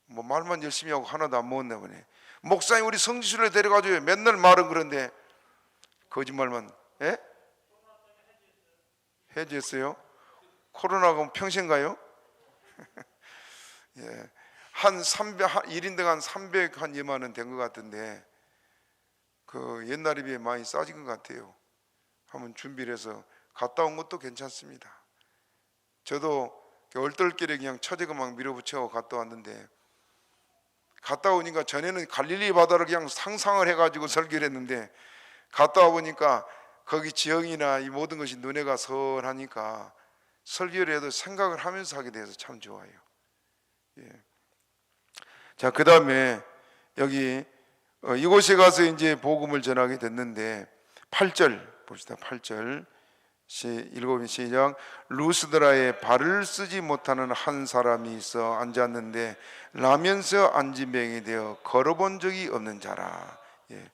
뭐 말만 열심히 하고 하나도 안 모았나 보네. 목사님 우리 성지순례 데려가줘요. 맨날 말은 그런데 거짓말만. 예? 해지했어요? 코로나가 평생 가요? 예. 한 1인당 한 300만 원 된 것 같은데, 그 옛날에 비해 많이 싸진 것 같아요. 한번 준비를 해서 갔다 온 것도 괜찮습니다. 저도 얼떨결에 그냥 처제가 막 밀어붙여 갔다 왔는데, 갔다 오니까 전에는 갈릴리 바다를 그냥 상상을 해가지고 설교를 했는데, 갔다 와 보니까 거기 지형이나 이 모든 것이 눈에가 선하니까 설교를 해도 생각을 하면서 하게 돼서 참 좋아요. 예. 자, 그 다음에 여기 이곳에 가서 이제 복음을 전하게 됐는데 8절 봅시다. 8절 읽어보면 시작. 루스드라에 발을 쓰지 못하는 한 사람이 있어 앉았는데 라면서 앉은 병이 되어 걸어본 적이 없는 자라. 예.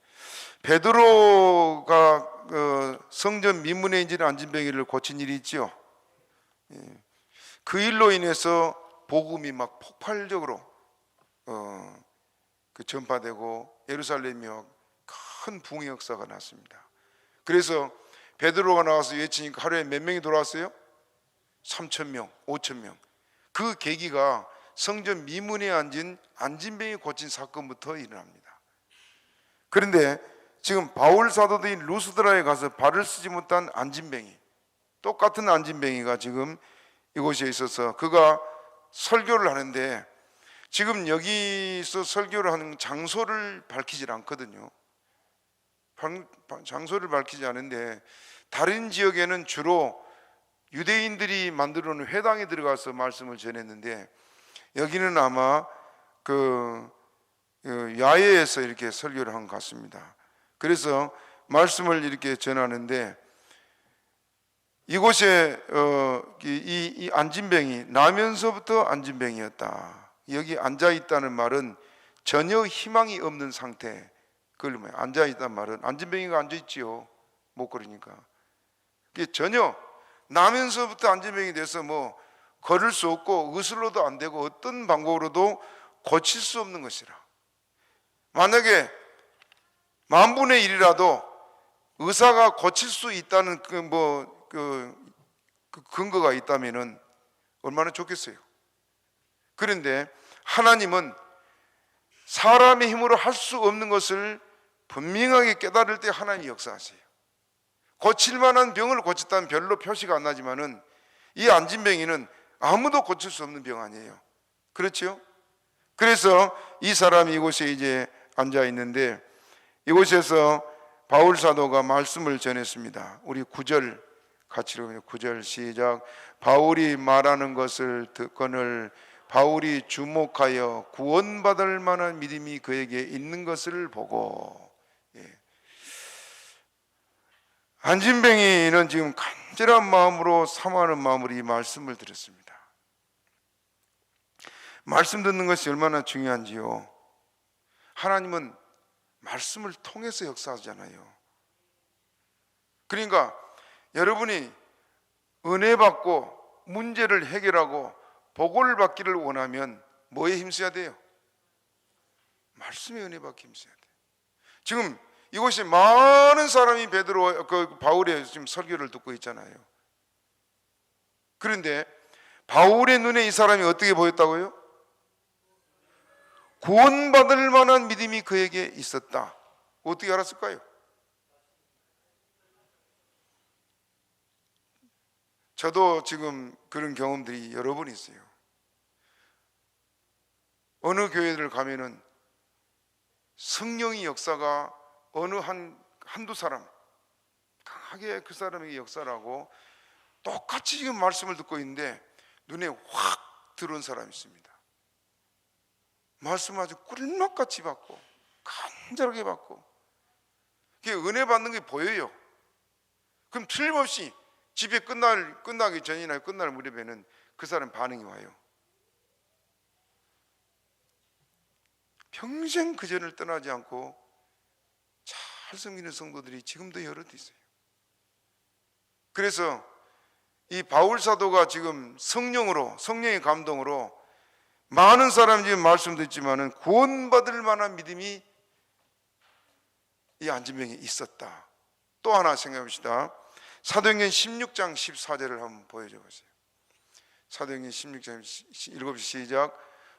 베드로가 성전 민문에 있는 앉은 병이를 고친 일이 있죠. 예. 그 일로 인해서 복음이 막 폭발적으로 전파되고 예루살렘이 큰 붕의 역사가 났습니다. 그래서 베드로가 나와서 외치니까 하루에 몇 명이 돌아왔어요? 3,000명, 5,000명. 그 계기가 성전 미문에 앉은 안진병이 고친 사건부터 일어납니다. 그런데 지금 바울 사도도 이 루스드라에 가서 발을 쓰지 못한 안진병이, 똑같은 안진병이가 지금 이곳에 있어서 그가 설교를 하는데, 지금 여기서 설교를 하는 장소를 밝히질 않거든요. 장소를 밝히지 않은데 다른 지역에는 주로 유대인들이 만들어 놓은 회당에 들어가서 말씀을 전했는데, 여기는 아마 야외에서 이렇게 설교를 한 것 같습니다. 그래서 말씀을 이렇게 전하는데, 이곳에 이 안진병이 나면서부터 안진병이었다. 여기 앉아 있다는 말은 전혀 희망이 없는 상태. 그걸 뭐예요? 앉아 있단 말은 안진병이가 앉아 있지요. 못 걸으니까. 그게 전혀 나면서부터 안진병이 돼서 뭐 걸을 수 없고 의술로도 안 되고 어떤 방법으로도 고칠 수 없는 것이라. 만약에 10,000분의 1이라도 의사가 고칠 수 있다는 그 근거가 있다면은 얼마나 좋겠어요. 그런데 하나님은 사람의 힘으로 할 수 없는 것을 분명하게 깨달을 때 하나님이 역사하세요. 고칠 만한 병을 고쳤다면 별로 표시가 안 나지만은 이 안진병이는 아무도 고칠 수 없는 병 아니에요. 그렇죠? 그래서 이 사람이 이곳에 이제 앉아 있는데, 이곳에서 바울 사도가 말씀을 전했습니다. 우리 9절 같이 읽으면 9절 시작. 바울이 말하는 것을 듣거늘 바울이 주목하여 구원받을 만한 믿음이 그에게 있는 것을 보고. 예. 안진뱅이는 지금 간절한 마음으로 사모하는 마음으로 이 말씀을 들었습니다. 말씀 듣는 것이 얼마나 중요한지요. 하나님은 말씀을 통해서 역사하잖아요. 그러니까 여러분이 은혜 받고 문제를 해결하고 복을 받기를 원하면 뭐에 힘써야 돼요? 말씀에 은혜 받기 힘써야 돼요. 지금 이곳에 많은 사람이 바울의 지금 설교를 듣고 있잖아요. 그런데 바울의 눈에 이 사람이 어떻게 보였다고요? 구원받을 만한 믿음이 그에게 있었다. 어떻게 알았을까요? 저도 지금 그런 경험들이 여러 번 있어요. 어느 교회를 가면은 성령의 역사가 어느 한두 사람 강하게 그 사람에게 역사를 하고 똑같이 지금 말씀을 듣고 있는데 눈에 확 들어온 사람이 있습니다. 말씀 아주 꿀맛같이 받고 간절하게 받고, 그게 은혜 받는 게 보여요. 그럼 틀림없이 집에 끝나기 전이나 끝날 무렵에는 그 사람 반응이 와요. 평생 그 전을 떠나지 않고 잘 섬기는 성도들이 지금도 여럿 있어요. 그래서 이 바울 사도가 지금 성령의 감동으로 많은 사람이 지금 말씀 듣지만은 구원받을 만한 믿음이 이 안진병에 있었다. 또 하나 생각해 봅시다. 사도행전 16장 14절을 한번 보여줘 보세요. 사도행전 16장 읽어보시죠. 시작.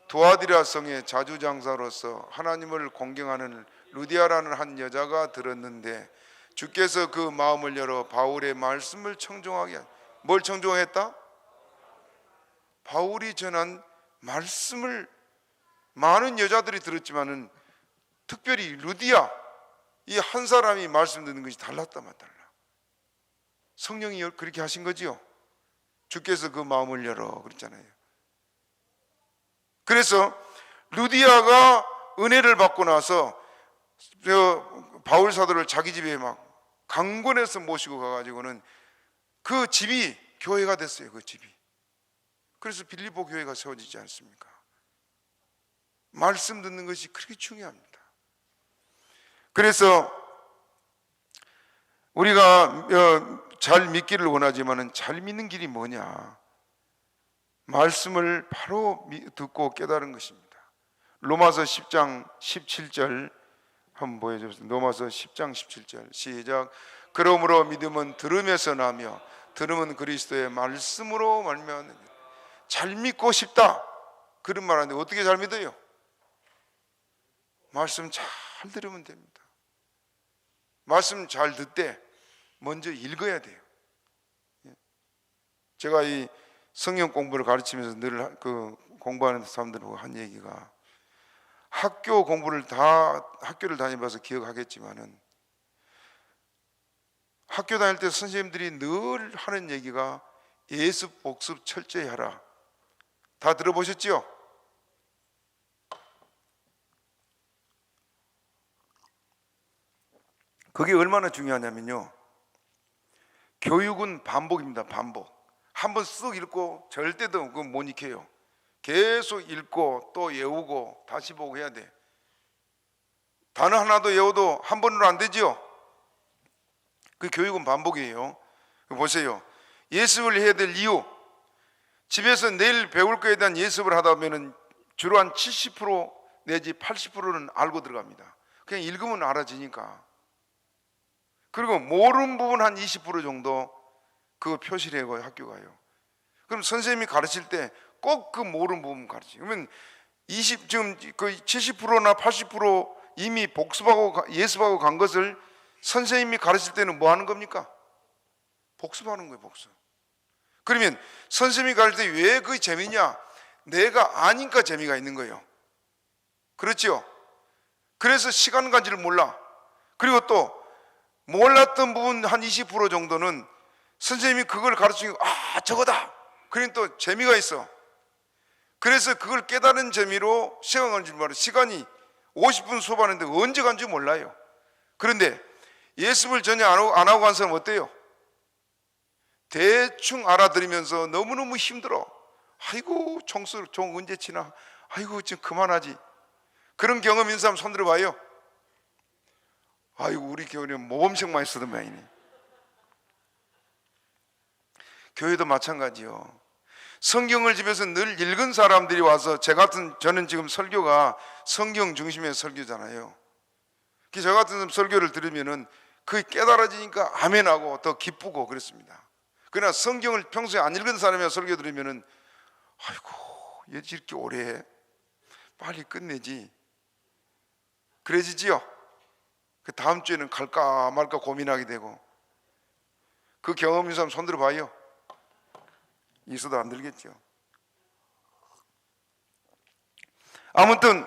두아디라 성의 자주장사로서 하나님을 공경하는 루디아라는 한 여자가 들었는데 주께서 그 마음을 열어 바울의 말씀을 청종하게 뭘 청종했다? 바울이 전한 말씀을 많은 여자들이 들었지만은 특별히 루디아 이 한 사람이 말씀 듣는 것이 달랐다만 달라. 성령이 그렇게 하신 거지요. 주께서 그 마음을 열어 그랬잖아요. 그래서 루디아가 은혜를 받고 나서 바울 사도를 자기 집에 막 강권해서 모시고 가가지고는 그 집이 교회가 됐어요. 그 집이. 그래서 빌립보 교회가 세워지지 않습니까? 말씀 듣는 것이 그렇게 중요합니다. 그래서 우리가 잘 믿기를 원하지만 잘 믿는 길이 뭐냐? 말씀을 바로 듣고 깨달은 것입니다. 로마서 10장 17절 한번 보여주세요. 로마서 10장 17절 시작. 그러므로 믿음은 들음에서 나며 들음은 그리스도의 말씀으로 말미암느니라. 잘 믿고 싶다 그런 말 하는데 어떻게 잘 믿어요? 말씀 잘 들으면 됩니다. 말씀 잘 듣되 먼저 읽어야 돼요. 제가 이 성경 공부를 가르치면서 늘 그 공부하는 사람들하고 한 얘기가, 학교를 다녀봐서 기억하겠지만은 학교 다닐 때 선생님들이 늘 하는 얘기가 예습 복습 철저히 하라. 다 들어보셨죠? 그게 얼마나 중요하냐면요, 교육은 반복입니다. 반복. 한번 쓱 읽고 절대도 그거 못 익혀요. 계속 읽고 또 외우고 다시 보고 해야 돼. 단어 하나도 외워도 한 번으로 안 되지요. 그 교육은 반복이에요. 보세요. 예습을 해야 될 이유, 집에서 내일 배울 거에 대한 예습을 하다 보면 주로 한 70% 내지 80%는 알고 들어갑니다. 그냥 읽으면 알아지니까. 그리고 모르는 부분 한 20% 정도 그거 표시를 해고 학교 가요. 그럼 선생님이 가르칠 때 꼭 그 모르는 부분 가르치죠. 그러면 지금 거의 70%나 80% 이미 복습하고 예습하고 간 것을 선생님이 가르칠 때는 뭐 하는 겁니까? 복습하는 거예요. 복습. 그러면 선생님이 가르칠 때 왜 그게 재미냐? 내가 아니까 재미가 있는 거예요. 그렇죠? 그래서 시간 간지를 몰라. 그리고 또 몰랐던 부분 한 20% 정도는 선생님이 그걸 가르치고 저거다. 그러니 또 재미가 있어. 그래서 그걸 깨달은 재미로 시간 가는 줄 몰라요. 시간이 50분 수업하는데 언제 간지 몰라요. 그런데 예습을 전혀 안 하고 간 사람 어때요? 대충 알아들으면서 너무너무 힘들어. 아이고 종 언제 치나. 아이고 지금 그만하지. 그런 경험 있는 사람 손 들어봐요. 아이고 우리 교회는 모범생만 있어도 많이네. 교회도 마찬가지요. 성경을 집에서 늘 읽은 사람들이 와서 저는 지금 설교가 성경 중심의 설교잖아요. 저 같은 설교를 들으면은 그게 깨달아지니까 아멘하고 더 기쁘고 그렇습니다. 그러나 성경을 평소에 안 읽은 사람이 설교 들으면은 아이고 얘 이렇게 오래 해. 빨리 끝내지. 그래지지요. 그 다음 주에는 갈까 말까 고민하게 되고. 그 경험 있는 사람 손 들어봐요. 있어도 안 들겠죠. 아무튼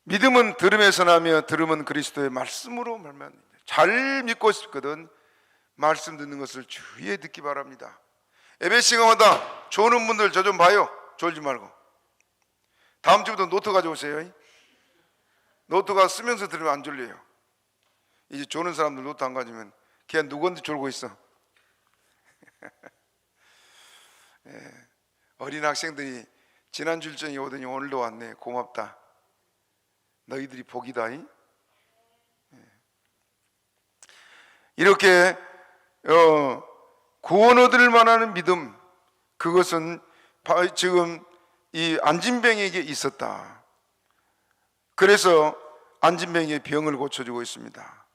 믿음은 들음에서 나며 들음은 그리스도의 말씀으로 말미암는다. 잘 믿고 싶거든 말씀 듣는 것을 주의해 듣기 바랍니다. 예배 시간마다 조는 분들 저 좀 봐요. 졸지 말고. 다음 주부터 노트 가져오세요. 노트가 쓰면서 들으면 안 졸려요. 이제 조는 사람들 노트 안 가지면 걔 누구한테 졸고 있어. 예, 어린 학생들이 지난 주일전에 오더니 오늘도 왔네. 고맙다. 너희들이 복이다. 예. 이렇게 구원 얻을 만한 믿음, 그것은 지금 이 안진뱅에게 있었다. 그래서 안진뱅이의 병을 고쳐주고 있습니다.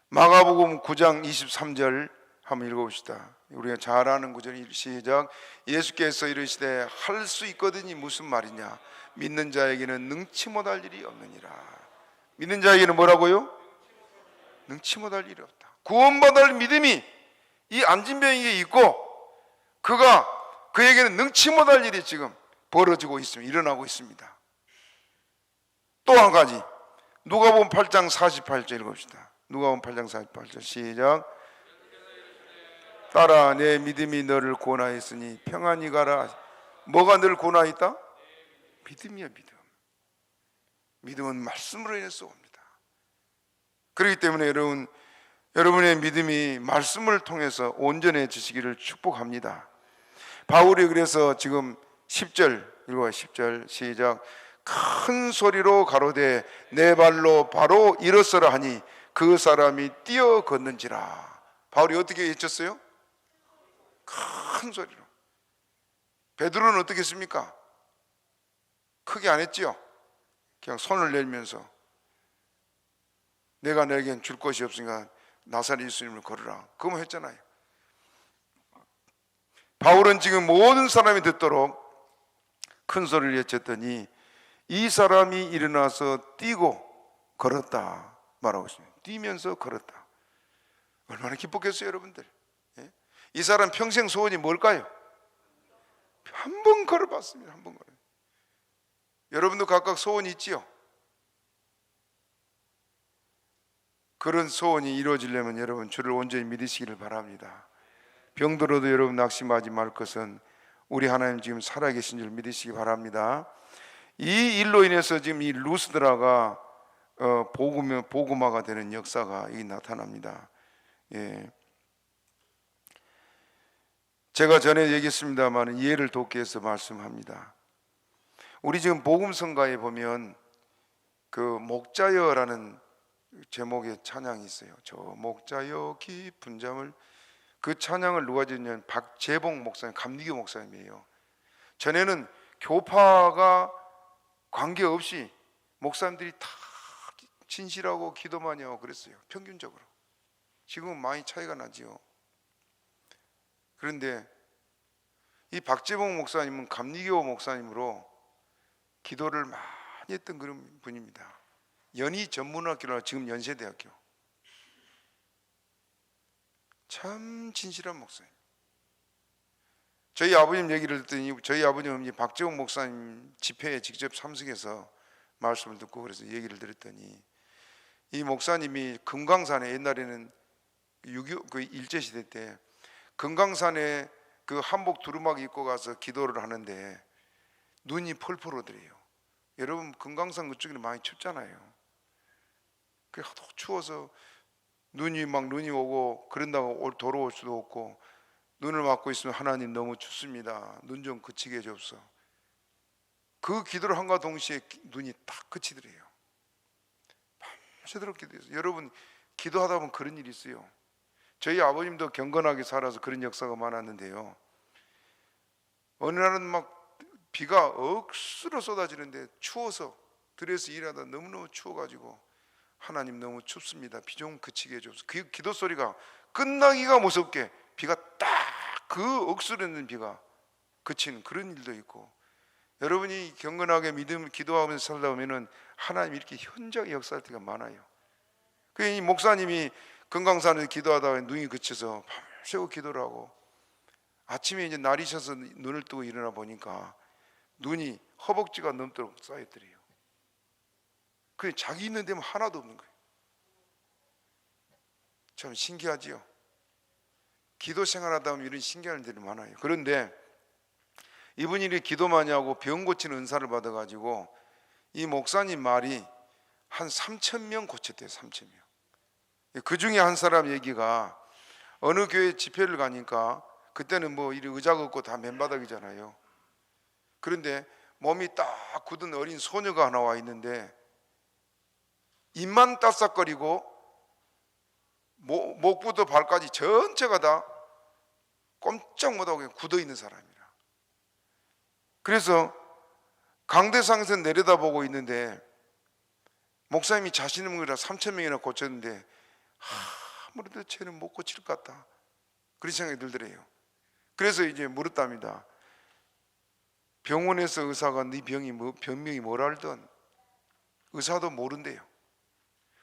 마가복음 9장 23절 한번 읽어봅시다. 우리가 잘 아는 구절이 시작. 예수께서 이르시되 할 수 있거든이 무슨 말이냐? 믿는 자에게는 능치 못할 일이 없느니라. 믿는 자에게는 뭐라고요? 능치 못할 일이 없다. 구원받을 믿음이 이 안진병에게 있고 그에게는 능치 못할 일이 지금 벌어지고 있습니다. 일어나고 있습니다. 또 한 가지 누가복음 8장 48절 읽읍시다. 누가복음 8장 48절 시작. 따라 내 믿음이 너를 구원하였으니 평안히 가라. 뭐가 너를 구원하였다? 믿음이야, 믿음. 믿음은 말씀으로 인해서 옵니다. 그렇기 때문에 여러분의 믿음이 말씀을 통해서 온전해지시기를 축복합니다. 바울이 그래서 지금 10절 읽어요. 10절 시작. 큰 소리로 가로되 내 발로 바로 일어서라 하니 그 사람이 뛰어 걷는지라. 바울이 어떻게 외쳤어요? 큰 소리로. 베드로는 어떻게 했습니까? 크게 안 했지요. 그냥 손을 내밀면서 내가 너에겐 줄 것이 없으니까 나사렛 예수님을 걸으라. 그거만 했잖아요. 바울은 지금 모든 사람이 듣도록 큰 소리를 외쳤더니 이 사람이 일어나서 뛰고 걸었다 말하고 있습니다. 뛰면서 걸었다. 얼마나 기뻤겠어요, 여러분들. 예? 이 사람 평생 소원이 뭘까요? 한 번 걸어봤습니다. 한 번 걸어. 여러분도 각각 소원이 있지요? 그런 소원이 이루어지려면 여러분 주를 온전히 믿으시기를 바랍니다. 병들어도 여러분 낙심하지 말 것은 우리 하나님 지금 살아계신 줄 믿으시기 바랍니다. 이 일로 인해서 지금 이 루스드라가 복음화가 되는 역사가 이 나타납니다. 예. 제가 전에 얘기했습니다만 이해를 돕기 위해서 말씀합니다. 우리 지금 복음성가에 보면 그 목자여라는 제목의 찬양이 있어요. 저 목자여 깊은 잠을, 그 찬양을 누가 지었냐면 박재봉 목사님, 감리교 목사님이에요. 전에는 교파가 관계없이 목사님들이 다 진실하고 기도 많이 하고 그랬어요. 평균적으로. 지금은 많이 차이가 나지요. 그런데 이 박재봉 목사님은 감리교 목사님으로 기도를 많이 했던 그런 분입니다. 연희전문학교라 지금 연세대학교. 참 진실한 목사님. 저희 아버님 얘기를 듣더니 저희 아버님은 박재홍 목사님 집회에 직접 참석해서 말씀을 듣고 그래서 얘기를 들었더니 이 목사님이 금강산에 옛날에는 6.25 그 일제시대 때 금강산에 그 한복 두루마기 입고 가서 기도를 하는데 눈이 펄펄 오더래요. 여러분 금강산 그쪽에는 많이 춥잖아요. 그 하도 추워서 눈이 오고 그런다고 돌아올 수도 없고 눈을 맞고 있으면 하나님 너무 춥습니다. 눈 좀 그치게 해주옵소. 그 기도를 한과 동시에 눈이 딱 그치더래요. 밤새도록 기도해서 여러분 기도하다 보면 그런 일이 있어요. 저희 아버님도 경건하게 살아서 그런 역사가 많았는데요. 어느 날은 막 비가 억수로 쏟아지는데 추워서 들에서 일하다 너무너무 추워가지고 하나님 너무 춥습니다. 비 좀 그치게 해주옵소서. 그 기도 소리가 끝나기가 무섭게 비가 딱 그 억수로 있는 비가 그치는 그런 일도 있고, 여러분이 경건하게 믿음 기도하면서 살다 보면은 하나님 이렇게 현장에 역사할 때가 많아요. 그 이 목사님이 금강산에 기도하다가 눈이 그쳐서 밤새고 기도를 하고 아침에 이제 날이 셔서 눈을 뜨고 일어나 보니까 눈이 허벅지가 넘도록 쌓였더래요. 그 자기 있는 데면 하나도 없는 거예요. 참 신기하지요. 기도 생활하다 보면 이런 신기한 일들이 많아요. 그런데 이분이 이렇게 기도 많이 하고 병 고치는 은사를 받아가지고 이 목사님 말이 한 3,000명 고쳤대요. 3,000명. 그 중에 한 사람 얘기가 어느 교회 집회를 가니까 그때는 뭐 이리 의자가 없고 다 맨바닥이잖아요. 그런데 몸이 딱 굳은 어린 소녀가 하나 와 있는데 입만 따싹거리고 목부터 발까지 전체가 다 꼼짝 못하고 그냥 굳어있는 사람이라. 그래서 강대상에서 내려다보고 있는데 목사님이 자신의 몸이라 3,000명이나 고쳤는데 아무래도 쟤는 못 고칠 것 같다, 그런 생각이 들더래요. 그래서 이제 물었답니다. 병원에서 의사가 네 병명이 뭐라 할던 의사도 모른대요.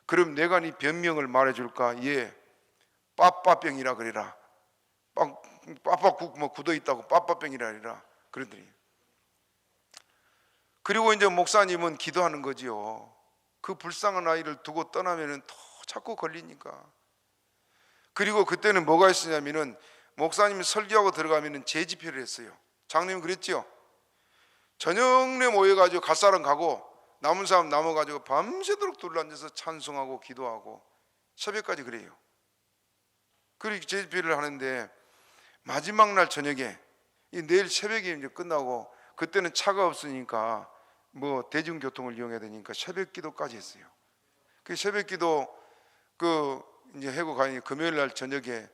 그럼 내가 네 변명을 말해줄까? 예, 빠빠병이라 그래라. 빠빠국 뭐 굳어있다고 빠빠병이라 그래라. 그러더니. 그리고 이제 목사님은 기도하는 거지요. 그 불쌍한 아이를 두고 떠나면은 또 자꾸 걸리니까. 그리고 그때는 뭐가 있었냐면은 목사님이 설교하고 들어가면 재집회를 했어요. 장로님 그랬죠? 저녁에 모여가지고 갈 사람 가고 남은 사람 남아가지고 밤새도록 둘러앉아서 찬송하고 기도하고 새벽까지 그래요. 그렇게 재집회를 하는데 마지막 날 저녁에 내일 새벽에 이제 끝나고 그때는 차가 없으니까 뭐 대중교통을 이용해야 되니까 새벽 기도까지 했어요. 그 새벽 기도 이제 해고 가니 금요일 날 저녁에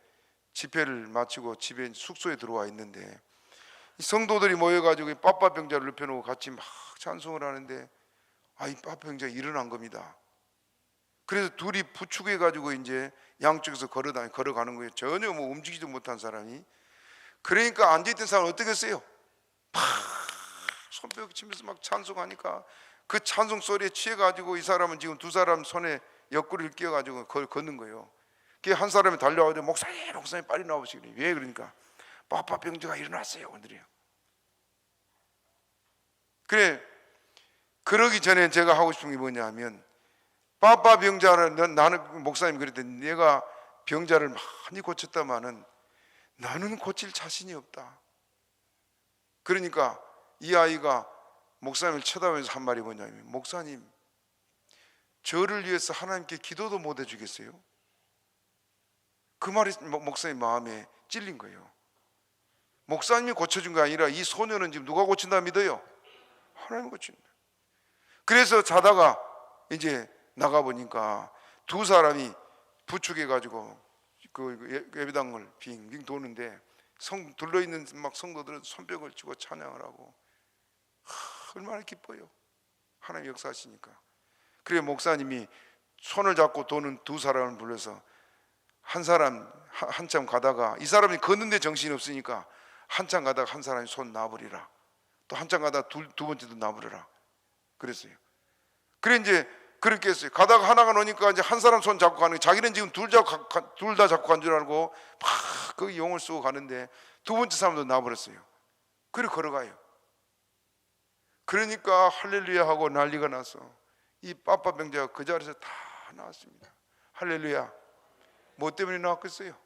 집회를 마치고 집에 숙소에 들어와 있는데 성도들이 모여가지고 빠빠병자를 눕혀놓고 같이 막 찬송을 하는데 이 빠빠병자가 일어난 겁니다. 그래서 둘이 부축해가지고 이제 양쪽에서 걸어가는 거예요. 전혀 뭐 움직이지도 못한 사람이. 그러니까 앉아있던 사람은 어떻게 했어요? 팍 손뼉 치면서 막 찬송하니까 그 찬송 소리에 취해가지고 이 사람은 지금 두 사람 손에 옆구리를 끼워가지고 걷는 거예요. 그게 한 사람이 달려와가지고 목사님 빨리 나오시길래. 왜 그러니까 빠빠병자가 일어났어요 오늘이요. 그래 그러기 전에 제가 하고 싶은 게 뭐냐 하면 빠빠병자를 나는 목사님 그랬더니 내가 병자를 많이 고쳤다마는 나는 고칠 자신이 없다. 그러니까 이 아이가 목사님을 쳐다보면서 한 말이 뭐냐면 목사님 저를 위해서 하나님께 기도도 못 해주겠어요? 그 말이 목사님 마음에 찔린 거예요. 목사님이 고쳐준 게 아니라 이 소녀는 지금 누가 고친다 믿어요? 하나님이 고친다. 그래서 자다가 이제 나가보니까 두 사람이 부축해가지고 그 예배당을 빙빙 도는데 둘러있는 막 성도들은 손뼉을 치고 찬양을 하고 얼마나 기뻐요. 하나님 역사하시니까. 그래 목사님이 손을 잡고 도는 두 사람을 불러서 한 사람 한참 가다가 이 사람이 걷는데 정신이 없으니까 한참 가다가 한 사람이 손 놔버리라. 또 한참 가다가 두 번째도 놔버려라. 그랬어요. 그래 이제 그렇게 했어요. 가다가 하나가 노니까 이제 한 사람 손 잡고 가는 거예요. 자기는 지금 둘 다 잡고 간 줄 알고 막 거기 용을 쓰고 가는데 두 번째 사람도 놔버렸어요. 그래 걸어가요. 그러니까 할렐루야 하고 난리가 나서 이 빠빠병자가 그 자리에서 다 나왔습니다. 할렐루야. 뭐 때문에 나왔겠어요?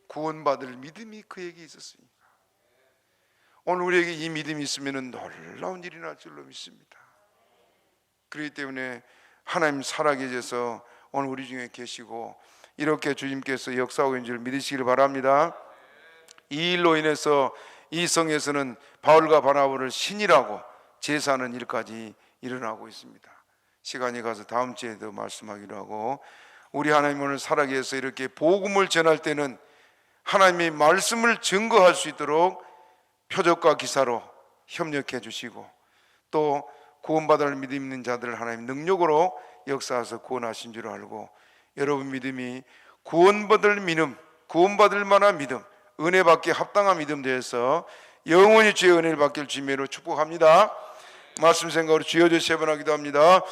구원받을 믿음이 그에게 있었으니까. 오늘 우리에게 이 믿음이 있으면 놀라운 일이 날 줄로 믿습니다. 그렇기 때문에 하나님 살아계셔서 오늘 우리 중에 계시고 이렇게 주님께서 역사하고 있는 줄 믿으시기를 바랍니다. 이 일로 인해서 이 성에서는 바울과 바나바를 신이라고 제사하는 일까지 일어나고 있습니다. 시간이 가서 다음 주에도 말씀하기로 하고 우리 하나님 오늘 살아계셔서 이렇게 복음을 전할 때는 하나님의 말씀을 증거할 수 있도록 표적과 기사로 협력해 주시고 또 구원받을 믿음 있는 자들을 하나님 능력으로 역사하셔서 구원하신 줄 알고 여러분 믿음이 구원받을 믿음, 구원받을 만한 믿음, 은혜 받기에 합당한 믿음 되어서 영원히 주의 은혜를 받길 주님으로 축복합니다. 말씀 생각으로 주여 주시 세 번 하기도 합니다.